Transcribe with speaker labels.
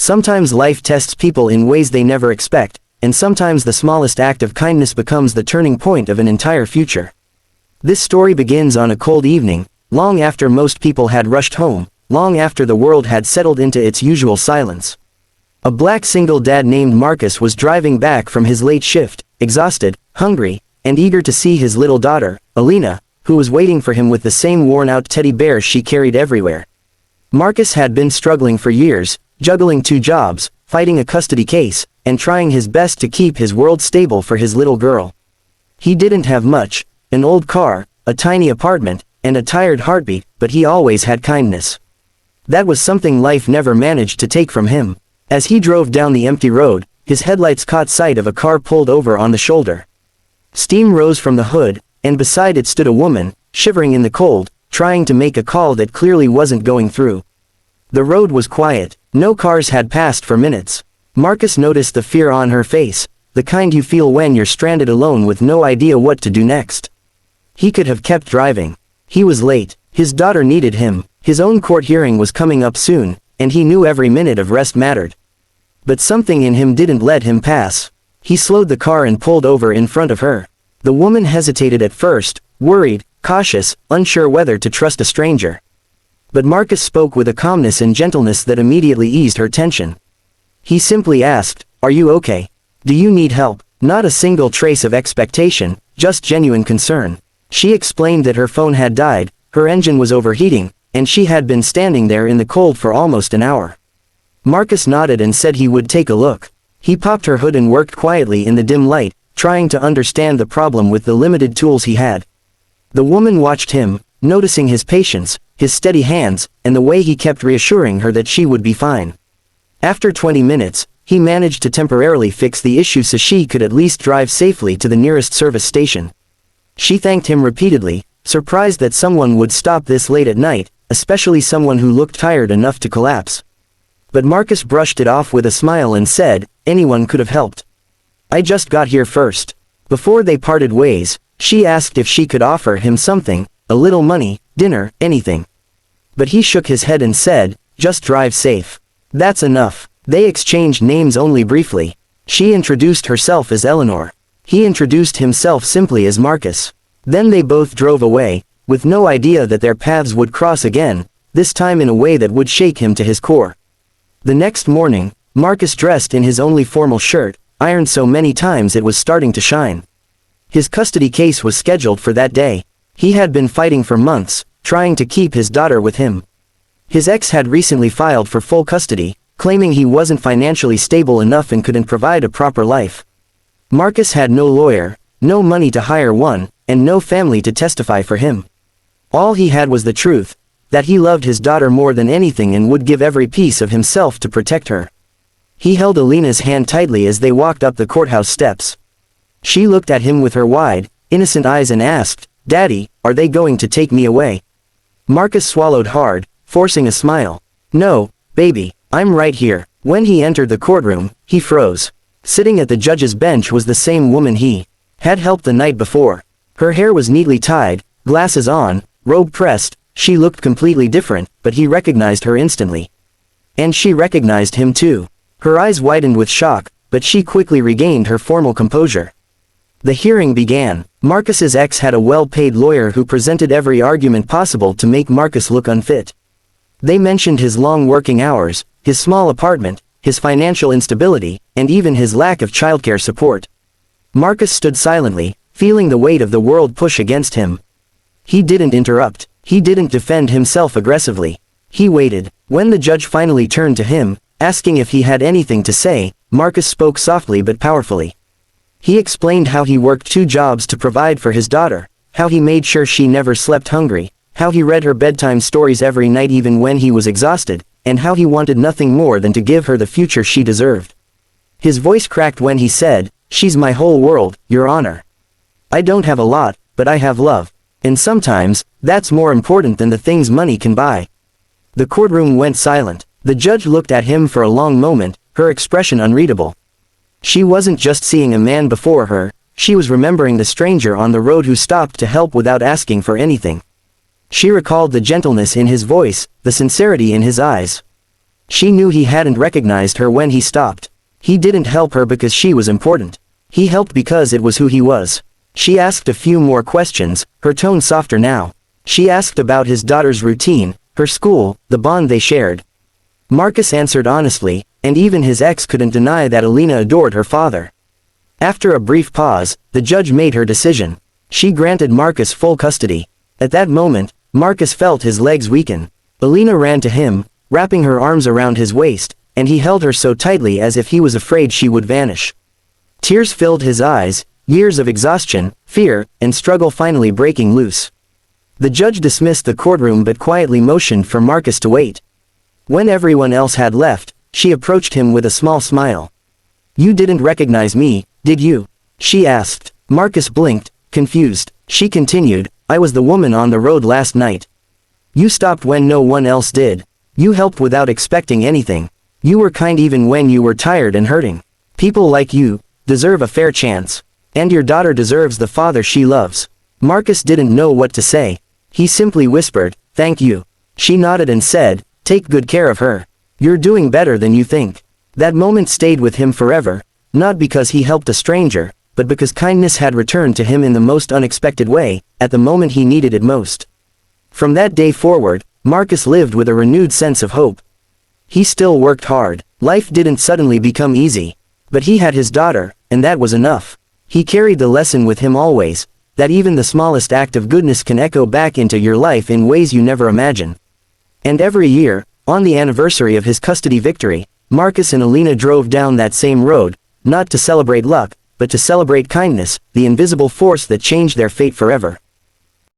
Speaker 1: Sometimes life tests people in ways they never expect, and sometimes the smallest act of kindness becomes the turning point of an entire future. This story begins on a cold evening, long after most people had rushed home, long after the world had settled into its usual silence. A black single dad named Marcus was driving back from his late shift, exhausted, hungry, and eager to see his little daughter, Alina, who was waiting for him with the same worn-out teddy bear she carried everywhere. Marcus had been struggling for years, juggling 2 jobs, fighting a custody case, and trying his best to keep his world stable for his little girl. He didn't have much, an old car, a tiny apartment, and a tired heartbeat, but he always had kindness. That was something life never managed to take from him. As he drove down the empty road, his headlights caught sight of a car pulled over on the shoulder. Steam rose from the hood, and beside it stood a woman, shivering in the cold, trying to make a call that clearly wasn't going through. The road was quiet, no cars had passed for minutes. Marcus noticed the fear on her face, the kind you feel when you're stranded alone with no idea what to do next. He could have kept driving. He was late, his daughter needed him, his own court hearing was coming up soon, and he knew every minute of rest mattered. But something in him didn't let him pass. He slowed the car and pulled over in front of her. The woman hesitated at first, worried, cautious, unsure whether to trust a stranger. But Marcus spoke with a calmness and gentleness that immediately eased her tension. He simply asked, "Are you okay? Do you need help?" Not a single trace of expectation, just genuine concern. She explained that her phone had died, her engine was overheating, and she had been standing there in the cold for almost an hour. Marcus nodded and said he would take a look. He popped her hood and worked quietly in the dim light, trying to understand the problem with the limited tools he had. The woman watched him, noticing his patience, his steady hands, and the way he kept reassuring her that she would be fine. After 20 minutes, he managed to temporarily fix the issue so she could at least drive safely to the nearest service station. She thanked him repeatedly, surprised that someone would stop this late at night, especially someone who looked tired enough to collapse. But Marcus brushed it off with a smile and said, "Anyone could have helped. I just got here first." Before they parted ways, she asked if she could offer him something, a little money, dinner, anything. But he shook his head and said, "Just drive safe. That's enough." They exchanged names only briefly. She introduced herself as Eleanor. He introduced himself simply as Marcus. Then they both drove away, with no idea that their paths would cross again, this time in a way that would shake him to his core. The next morning, Marcus dressed in his only formal shirt, ironed so many times it was starting to shine. His custody case was scheduled for that day. He had been fighting for months, trying to keep his daughter with him. His ex had recently filed for full custody, claiming he wasn't financially stable enough and couldn't provide a proper life. Marcus had no lawyer, no money to hire one, and no family to testify for him. All he had was the truth, that he loved his daughter more than anything and would give every piece of himself to protect her. He held Alina's hand tightly as they walked up the courthouse steps. She looked at him with her wide, innocent eyes and asked, "Daddy, are they going to take me away?" Marcus swallowed hard, forcing a smile. "No, baby, I'm right here." When he entered the courtroom, he froze. Sitting at the judge's bench was the same woman he had helped the night before. Her hair was neatly tied, glasses on, robe pressed. She looked completely different, but he recognized her instantly. And she recognized him too. Her eyes widened with shock, but she quickly regained her formal composure. The hearing began. Marcus's ex had a well-paid lawyer who presented every argument possible to make Marcus look unfit. They mentioned his long working hours, his small apartment, his financial instability, and even his lack of childcare support. Marcus stood silently, feeling the weight of the world push against him. He didn't interrupt. He didn't defend himself aggressively. He waited. When the judge finally turned to him, asking if he had anything to say, Marcus spoke softly but powerfully. He explained how he worked 2 jobs to provide for his daughter, how he made sure she never slept hungry, how he read her bedtime stories every night even when he was exhausted, and how he wanted nothing more than to give her the future she deserved. His voice cracked when he said, "She's my whole world, Your Honor. I don't have a lot, but I have love. And sometimes, that's more important than the things money can buy." The courtroom went silent. The judge looked at him for a long moment, her expression unreadable. She wasn't just seeing a man before her, she was remembering the stranger on the road who stopped to help without asking for anything. She recalled the gentleness in his voice, the sincerity in his eyes. She knew he hadn't recognized her when he stopped. He didn't help her because she was important. He helped because it was who he was. She asked a few more questions, her tone softer now. She asked about his daughter's routine, her school, the bond they shared. Marcus answered honestly, and even his ex couldn't deny that Alina adored her father. After a brief pause, the judge made her decision. She granted Marcus full custody. At that moment, Marcus felt his legs weaken. Alina ran to him, wrapping her arms around his waist, and he held her so tightly as if he was afraid she would vanish. Tears filled his eyes, years of exhaustion, fear, and struggle finally breaking loose. The judge dismissed the courtroom but quietly motioned for Marcus to wait. When everyone else had left, she approached him with a small smile. "You didn't recognize me, did you?" she asked. Marcus blinked, confused. She continued, "I was the woman on the road last night. You stopped when no one else did. You helped without expecting anything. You were kind even when you were tired and hurting. People like you deserve a fair chance. And your daughter deserves the father she loves." Marcus didn't know what to say. He simply whispered, "Thank you." She nodded and said, "Take good care of her. You're doing better than you think." That moment stayed with him forever, not because he helped a stranger, but because kindness had returned to him in the most unexpected way, at the moment he needed it most. From that day forward, Marcus lived with a renewed sense of hope. He still worked hard. Life didn't suddenly become easy. But he had his daughter, and that was enough. He carried the lesson with him always, that even the smallest act of goodness can echo back into your life in ways you never imagine. And every year, on the anniversary of his custody victory, Marcus and Alina drove down that same road, not to celebrate luck, but to celebrate kindness, the invisible force that changed their fate forever.